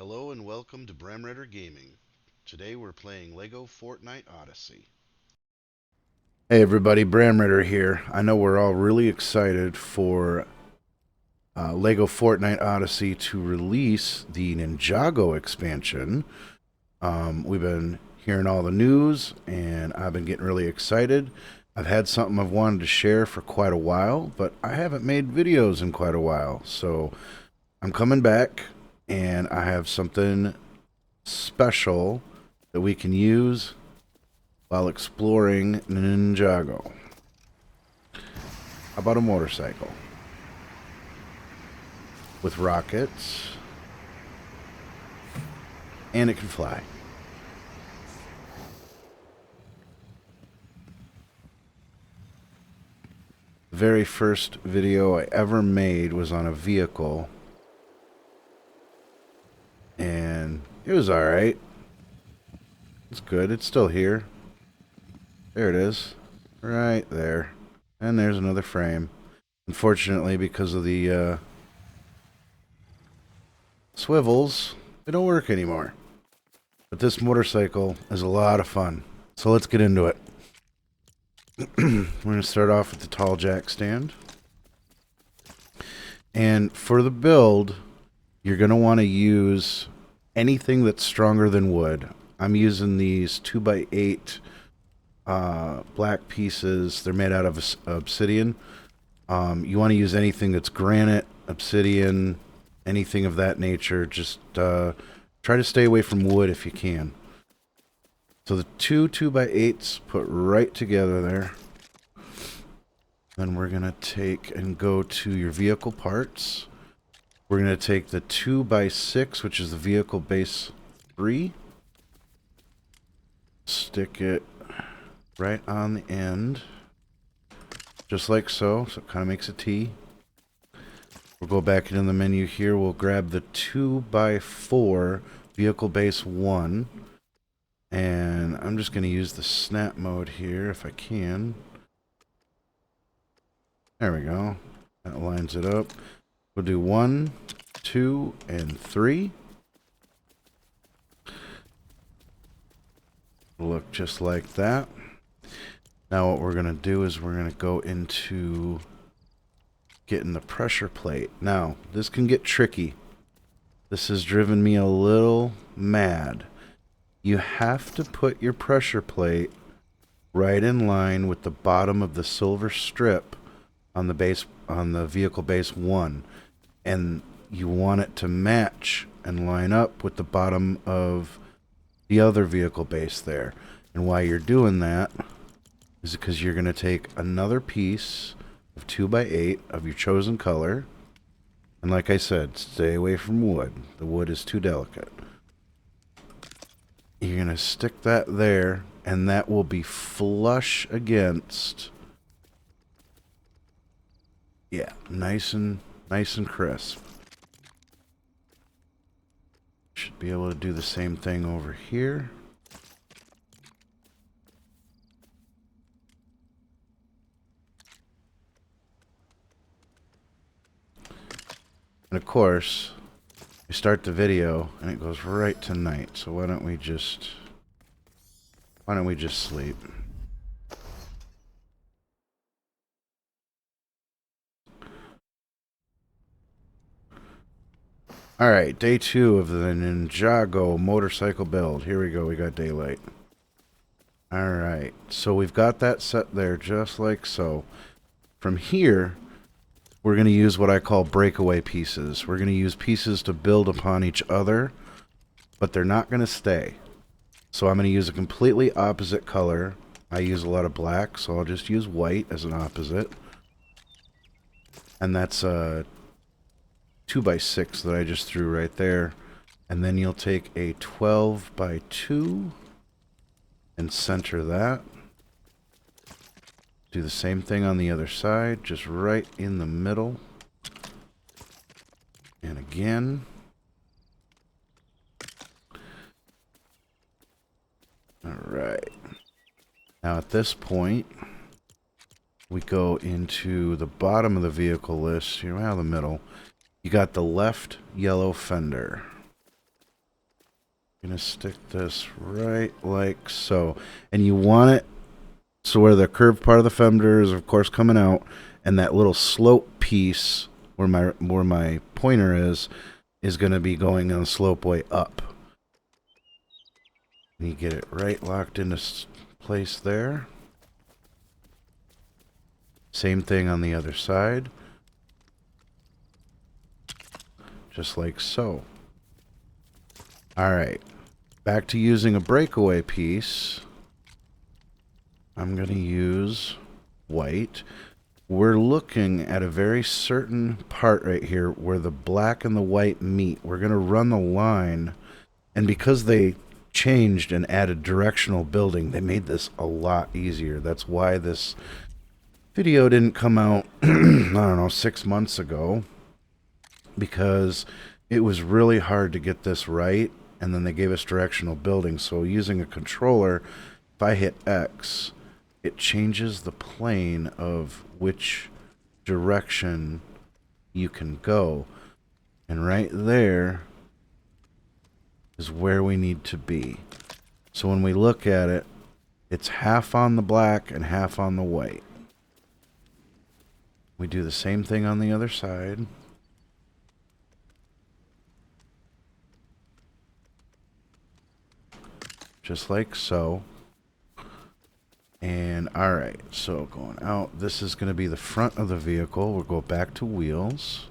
Hello and welcome to Bramrider Gaming. Today we're playing Lego Fortnite Odyssey. Hey everybody, Bram Ritter here. I know we're all really excited for Lego Fortnite Odyssey to release the Ninjago expansion. We've been hearing all the news and I've been getting really excited. I've had something I've wanted to share for quite a while, but I haven't made videos in quite a while. So I'm coming back and I have something special that we can use while exploring Ninjago. How about a motorcycle? With rockets. And it can fly. The very first video I ever made was on a vehicle. And it was alright. It's good. It's still here. There it is. Right there. And there's another frame. Unfortunately, because of the swivels, they don't work anymore. But this motorcycle is a lot of fun. So let's get into it. We're going to start off with the tall jack stand. And for the build, you're going to want to use anything that's stronger than wood. I'm using these 2x8 black pieces. They're made out of obsidian. You want to use anything that's granite, obsidian, anything of that nature. Just try to stay away from wood if you can. So the two 2x8s put right together there. Then we're going to take and go to your vehicle parts. We're going to take the 2x6, which is the vehicle base 3. Stick it right on the end. Just like so. So it kind of makes a T. We'll go back into the menu here. We'll grab the 2x4 vehicle base 1. And I'm just going to use the snap mode here if I can. There we go. That lines it up. We'll do 1, 2, and 3. Look just like that. Now what we're going to do is we're going to go into getting the pressure plate. Now, this can get tricky. This has driven me a little mad. You have to put your pressure plate right in line with the bottom of the silver strip on the base, on the vehicle base 1, and you want it to match and line up with the bottom of the other vehicle base there. And why you're doing that is because you're going to take another piece of 2x8 of your chosen color, and like I said, stay away from wood. The wood is too delicate. You're going to stick that there, and that will be flush against. Yeah, nice and crisp. Should be able to do the same thing over here. And of course, we start the video and it goes right to night. So why don't we just sleep? Alright, day 2 of the Ninjago motorcycle build. Here we go, we got daylight. Alright, so we've got that set there just like so. From here, we're going to use what I call breakaway pieces. We're going to use pieces to build upon each other, but they're not going to stay. So I'm going to use a completely opposite color. I use a lot of black, so I'll just use white as an opposite. And that's a 2x6 that I just threw right there. And then you'll take a 12x2 and center that. Do the same thing on the other side, just right in the middle. And again. Alright. Now at this point, we go into the bottom of the vehicle list, here, well, the middle. You got the left yellow fender. Gonna stick this right like so. And you want it so where the curved part of the fender is of course coming out, and that little slope piece where my pointer is gonna be going on the slope way up. And you get it right locked into place there. Same thing on the other side. Just like so. Alright. Back to using a breakaway piece. I'm going to use white. We're looking at a very certain part right here where the black and the white meet. We're going to run the line. And because they changed and added directional building, they made this a lot easier. That's why this video didn't come out, I don't know, 6 months ago. Because it was really hard to get this right. And then they gave us directional building. So using a controller, if I hit X, it changes the plane of which direction you can go. And right there is where we need to be. So when we look at it, it's half on the black and half on the white. We do the same thing on the other side. Just like so. And alright, so going out, this is going to be the front of the vehicle. We'll go back to wheels.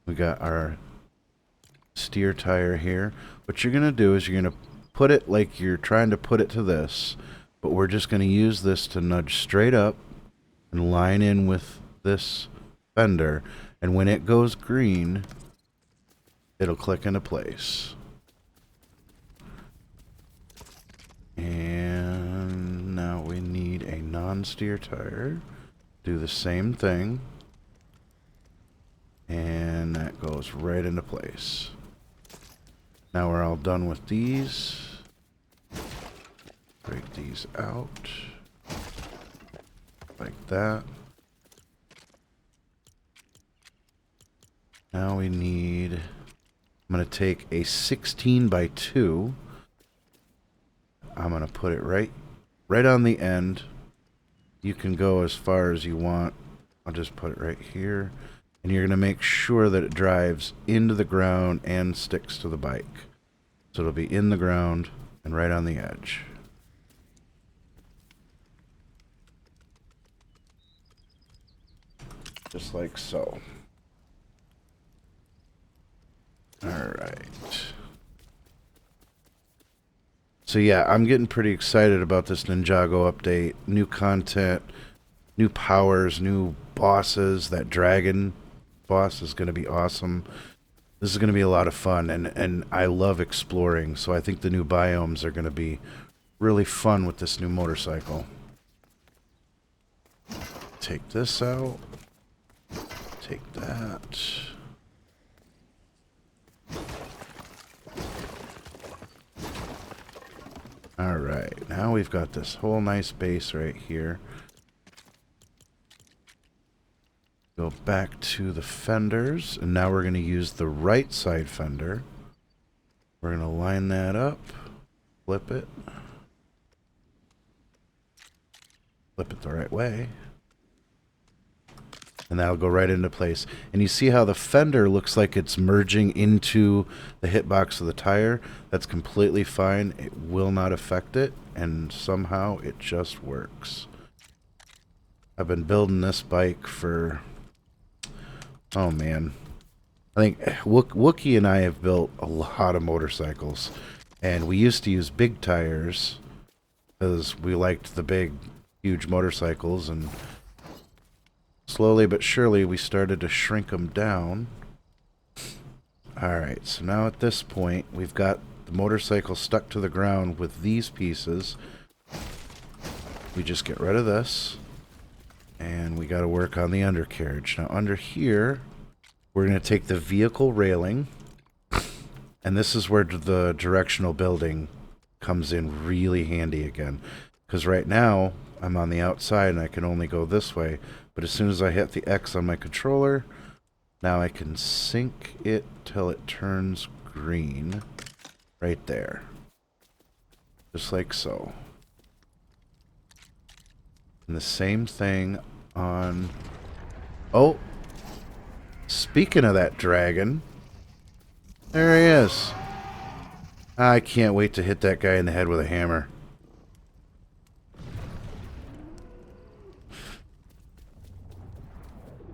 We got our steer tire here. What you're going to do is you're going to put it like you're trying to put it to this, but we're just going to use this to nudge straight up and line in with this fender. And when it goes green, it'll click into place. And now we need a non-steer tire. Do the same thing. And that goes right into place. Now we're all done with these. Break these out. Like that. Now we need... I'm going to take a 16 by 2. I'm going to put it right on the end. You can go as far as you want. I'll just put it right here. And you're going to make sure that it drives into the ground and sticks to the bike. So it'll be in the ground and right on the edge. Just like so. Alright. So yeah, I'm getting pretty excited about this Ninjago update. New content, new powers, new bosses. That dragon boss is going to be awesome. This is going to be a lot of fun, and I love exploring, so I think the new biomes are going to be really fun with this new motorcycle. Take this out. Take that. Alright, now we've got this whole nice base right here. Go back to the fenders, and now we're going to use the right side fender. We're going to line that up, flip it the right way, and that'll go right into place. And you see how the fender looks like it's merging into the hitbox of the tire? That's completely fine. It will not affect it, and somehow it just works. I've been building this bike for, oh man, I think Wookie and I have built a lot of motorcycles, and we used to use big tires because we liked the big, huge motorcycles, and slowly but surely we started to shrink them down. Alright, so now at this point we've got the motorcycle stuck to the ground with these pieces. We just get rid of this, and we got to work on the undercarriage. Now under here we're going to take the vehicle railing, and this is where the directional building comes in really handy again, because right now I'm on the outside and I can only go this way, but as soon as I hit the X on my controller, now I can sync it till it turns green. right there. Just like so. And the same thing on... Oh! Speaking of that dragon, there he is. I can't wait to hit that guy in the head with a hammer.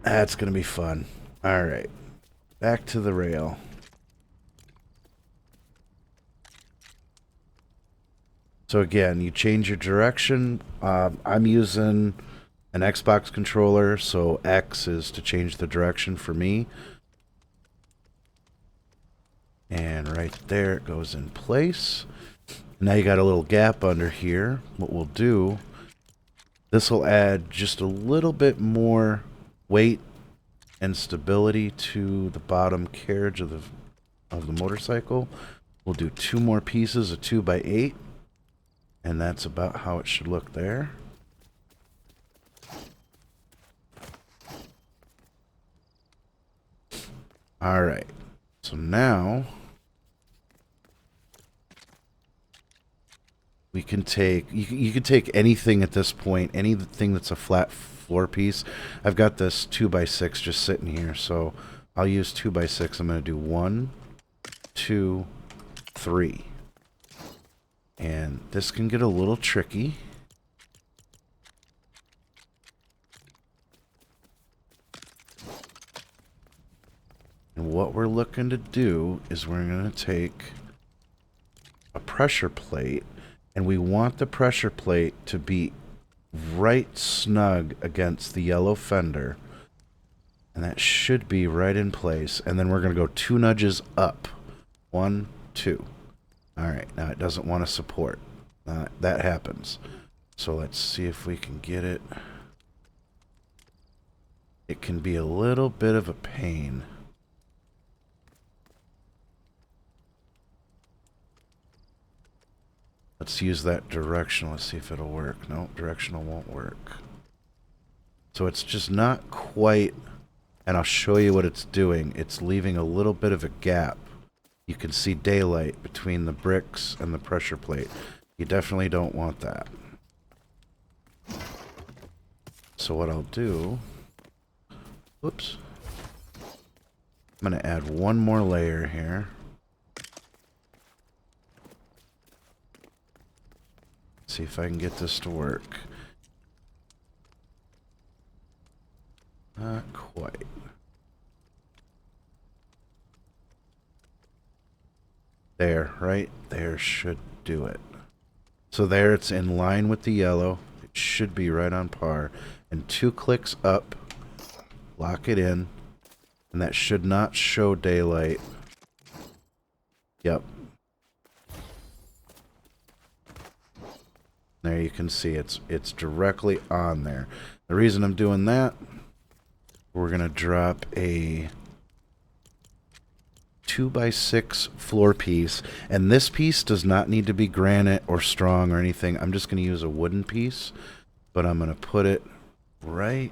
That's going to be fun. Alright. Back to the rail. So again, you change your direction. I'm using an Xbox controller, so X is to change the direction for me. And right there it goes in place. Now you got a little gap under here. What we'll do, this will add just a little bit more weight and stability to the bottom carriage of the motorcycle. We'll do 2 more pieces of 2x8, and that's about how it should look there. All right. So now we can take, you can take anything at this point, anything that's a flat floor piece. I've got this 2x6 just sitting here, so I'll use 2x6. I'm going to do 1, 2, 3. And this can get a little tricky. And what we're looking to do is we're going to take a pressure plate, and we want the pressure plate to be right snug against the yellow fender. And that should be right in place. And then we're going to go 2 nudges up. 1, 2. Alright, now it doesn't want to support. That happens. So let's see if we can get it. It can be a little bit of a pain. Let's use that directional. Let's see if it'll work. No, directional won't work. So it's just not quite, and I'll show you what it's doing. It's leaving a little bit of a gap. You can see daylight between the bricks and the pressure plate. You definitely don't want that. So what I'll do, whoops, I'm going to add 1 more layer here. See if I can get this to work. Not quite. There, right there should do it. So there it's in line with the yellow. It should be right on par. And 2 clicks up, lock it in, and that should not show daylight. Yep. There you can see it's directly on there. The reason I'm doing that, we're going to drop a 2x6 floor piece, and this piece does not need to be granite or strong or anything. I'm just going to use a wooden piece, but I'm going to put it right.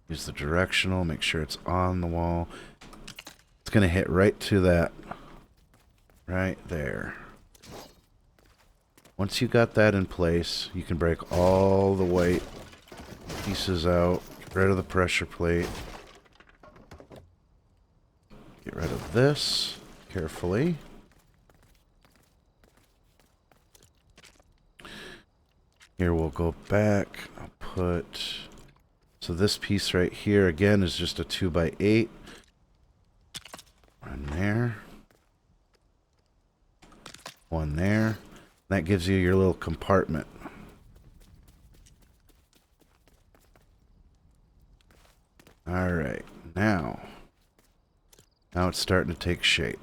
Use the directional, make sure it's on the wall. It's going to hit right to that. Right there. Once you got that in place, you can break all the white pieces out. Get rid of the pressure plate. Get rid of this carefully. Here we'll go back. I'll put... So this piece right here, again, is just a 2x8. One there. One there. That gives you your little compartment. Alright, now it's starting to take shape.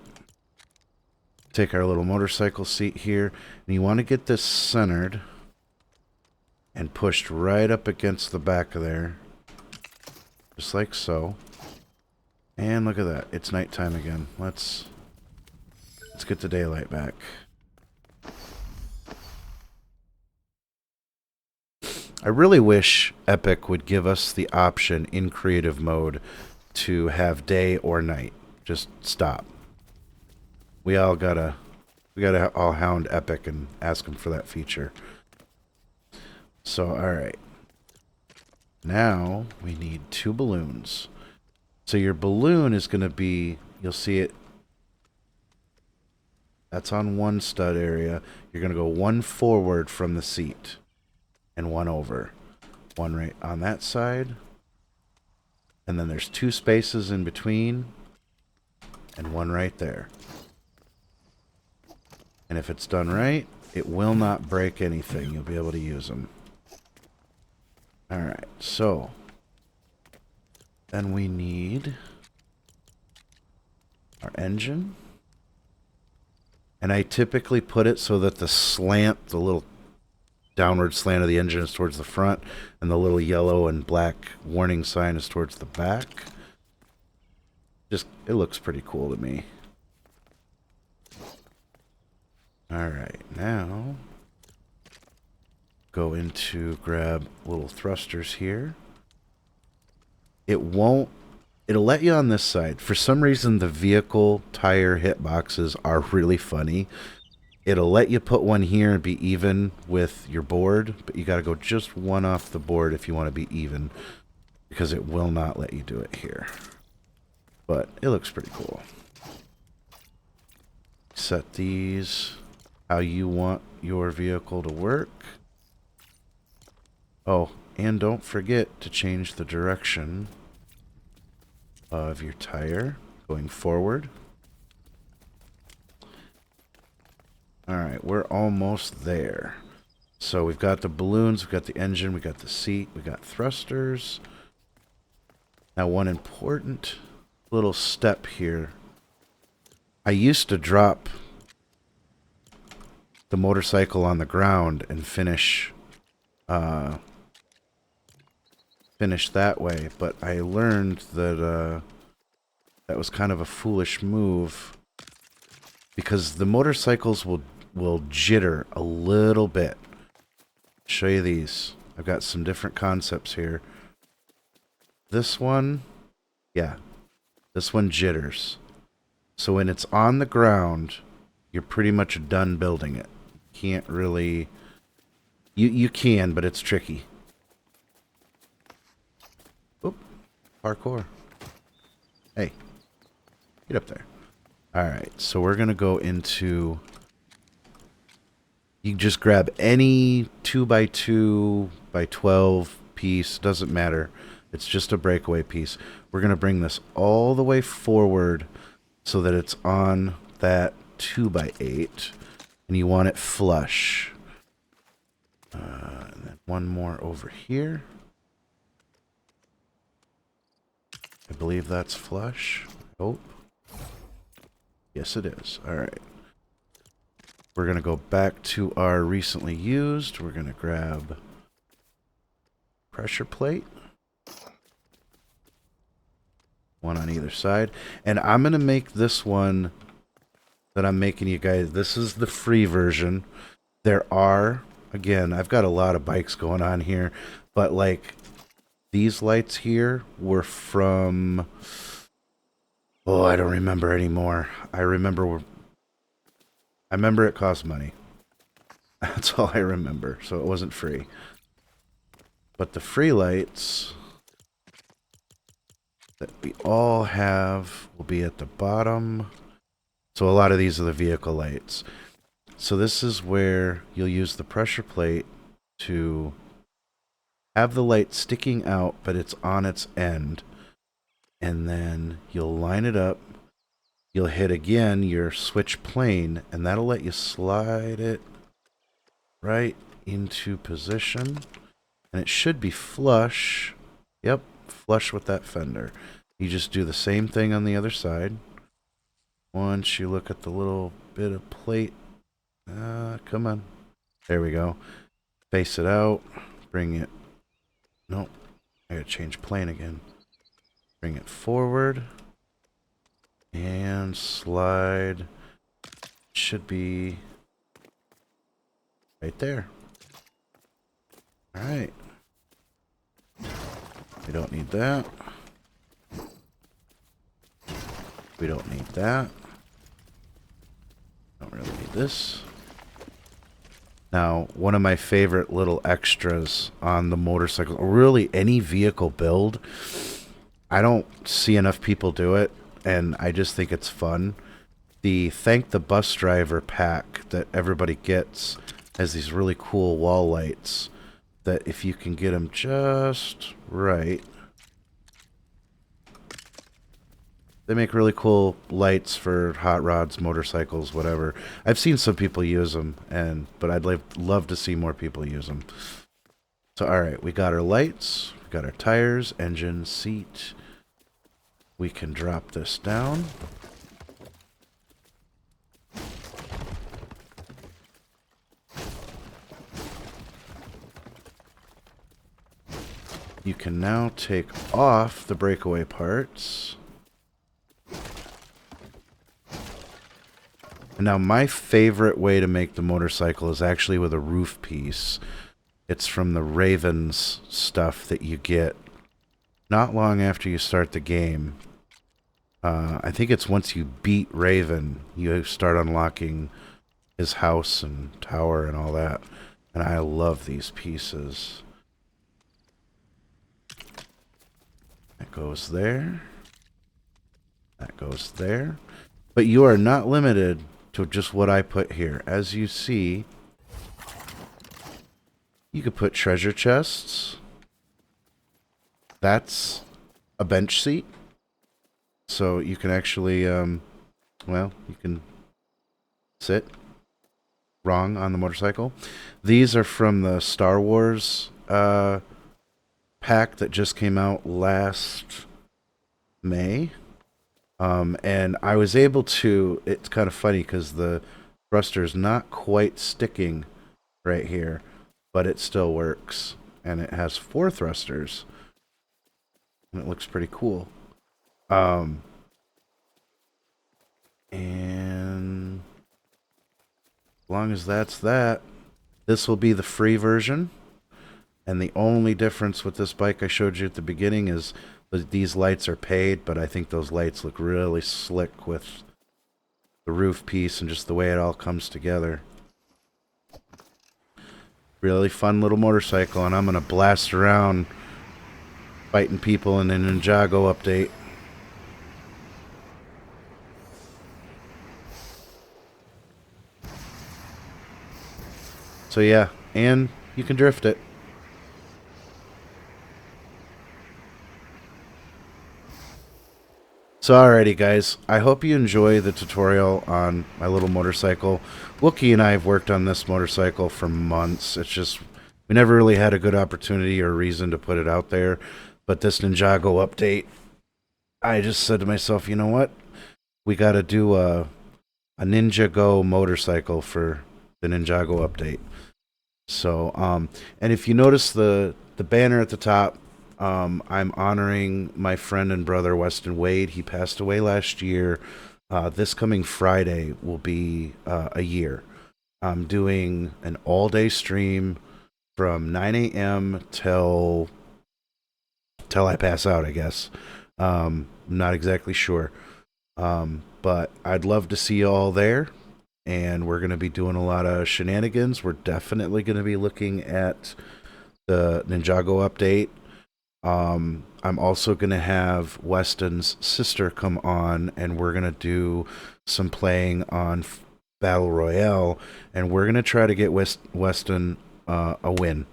Take our little motorcycle seat here, and you want to get this centered and pushed right up against the back of there. Just like so. And look at that, it's nighttime again. Let's get the daylight back. I really wish Epic would give us the option in creative mode to have day or night. Just stop. We gotta all hound Epic and ask him for that feature. So, alright. Now, we need 2 balloons. So your balloon is going to be, you'll see it, that's on one stud area. You're going to go 1 forward from the seat and 1 over. 1 right on that side. And then there's 2 spaces in between and 1 right there. And if it's done right, it will not break anything. You'll be able to use them. Alright, so then we need our engine. And I typically put it so that the slant, the little downward slant of the engine is towards the front, and the little yellow and black warning sign is towards the back. Just, it looks pretty cool to me. Alright, now go into grab little thrusters here. It'll let you on this side. For some reason, the vehicle tire hitboxes are really funny. It'll let you put one here and be even with your board, but you got to go just 1 off the board if you want to be even, because it will not let you do it here. But it looks pretty cool. Set these how you want your vehicle to work. Oh, and don't forget to change the direction of your tire going forward. Alright, we're almost there. So we've got the balloons, we've got the engine, we've got the seat, we've got thrusters. Now one important little step here. I used to drop the motorcycle on the ground and finish that way, but I learned that that was kind of a foolish move, because the motorcycles will jitter a little bit. Show you these. I've got some different concepts here. This one, yeah, this one jitters. So when it's on the ground, you're pretty much done building it. Can't really, you can, but it's tricky. Oop, parkour. Hey, get up there. Alright, so we're gonna go into, you just grab any 2x2 by 12 piece, doesn't matter. It's just a breakaway piece. We're gonna bring this all the way forward so that it's on that 2x8, and you want it flush. And then one more over here. I believe that's flush. Oh, yes it is. Alright. We're going to go back to our recently used. We're going to grab pressure plate. One on either side. And I'm going to make this one that I'm making you guys. This is the free version. There are, again, I've got a lot of bikes going on here, but like these lights here were from, oh, I don't remember anymore. I remember it cost money. That's all I remember. So it wasn't free. But the free lights that we all have will be at the bottom. So a lot of these are the vehicle lights. So this is where you'll use the pressure plate to have the light sticking out, but it's on its end. And then you'll line it up. You'll hit again your switch plane, and that'll let you slide it right into position. And it should be flush. Yep, flush with that fender. You just do the same thing on the other side. Once you look at the little bit of plate, come on. There we go. Face it out. Bring it. Nope. I gotta change plane again. Bring it forward. And slide. Should be right there. Alright. We don't need that. We don't need that. Don't really need this. Now, one of my favorite little extras on the motorcycle, or really any vehicle build, I don't see enough people do it, and I just think it's fun. The Thank the Bus Driver pack that everybody gets has these really cool wall lights that if you can get them just right, they make really cool lights for hot rods, motorcycles, whatever. I've seen some people use them, but I'd love to see more people use them. So, all right, we got our lights, we got our tires, engine, seat. We can drop this down. You can now take off the breakaway parts. And now my favorite way to make the motorcycle is actually with a roof piece. It's from the Ravens stuff that you get not long after you start the game. I think it's once you beat Raven, you start unlocking his house and tower and all that. And I love these pieces. That goes there. That goes there. But you are not limited to just what I put here. As you see, you could put treasure chests. That's a bench seat. So you can actually, well, you can sit wrong on the motorcycle. These are from the Star Wars pack that just came out last May. And I was able to, it's kind of funny because the thruster is not quite sticking right here, but it still works. And it has 4 thrusters. And it looks pretty cool. And as long as that's that, this will be the free version. And the only difference with this bike I showed you at the beginning is that these lights are paid, but I think those lights look really slick with the roof piece and just the way it all comes together. Really fun little motorcycle, and I'm going to blast around fighting people in the Ninjago update. So yeah, and you can drift it. So alrighty guys, I hope you enjoy the tutorial on my little motorcycle. Wookie and I have worked on this motorcycle for months. It's just, we never really had a good opportunity or reason to put it out there. But this Ninjago update, I just said to myself, you know what? We got to do a Ninjago motorcycle for the Ninjago update. So, and if you notice the banner at the top, I'm honoring my friend and brother, Weston Wade. He passed away last year. This coming Friday will be a year. I'm doing an all-day stream from 9 a.m. till I pass out, I guess. I'm not exactly sure. But I'd love to see you all there. And we're going to be doing a lot of shenanigans. We're definitely going to be looking at the Ninjago update. I'm also going to have Weston's sister come on, and we're going to do some playing on Battle Royale, and we're going to try to get Weston a win.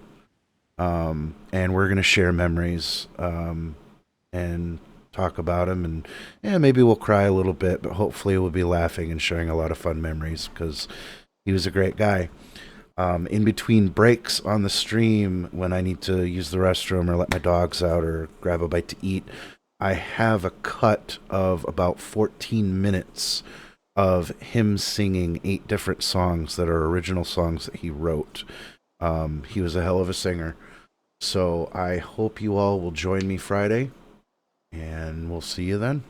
And we're going to share memories and talk about him, and yeah, maybe we'll cry a little bit, but hopefully we'll be laughing and sharing a lot of fun memories because he was a great guy. In between breaks on the stream, when I need to use the restroom or let my dogs out or grab a bite to eat, I have a cut of about 14 minutes of him singing 8 different songs that are original songs that he wrote. He was a hell of a singer. So I hope you all will join me Friday, and we'll see you then.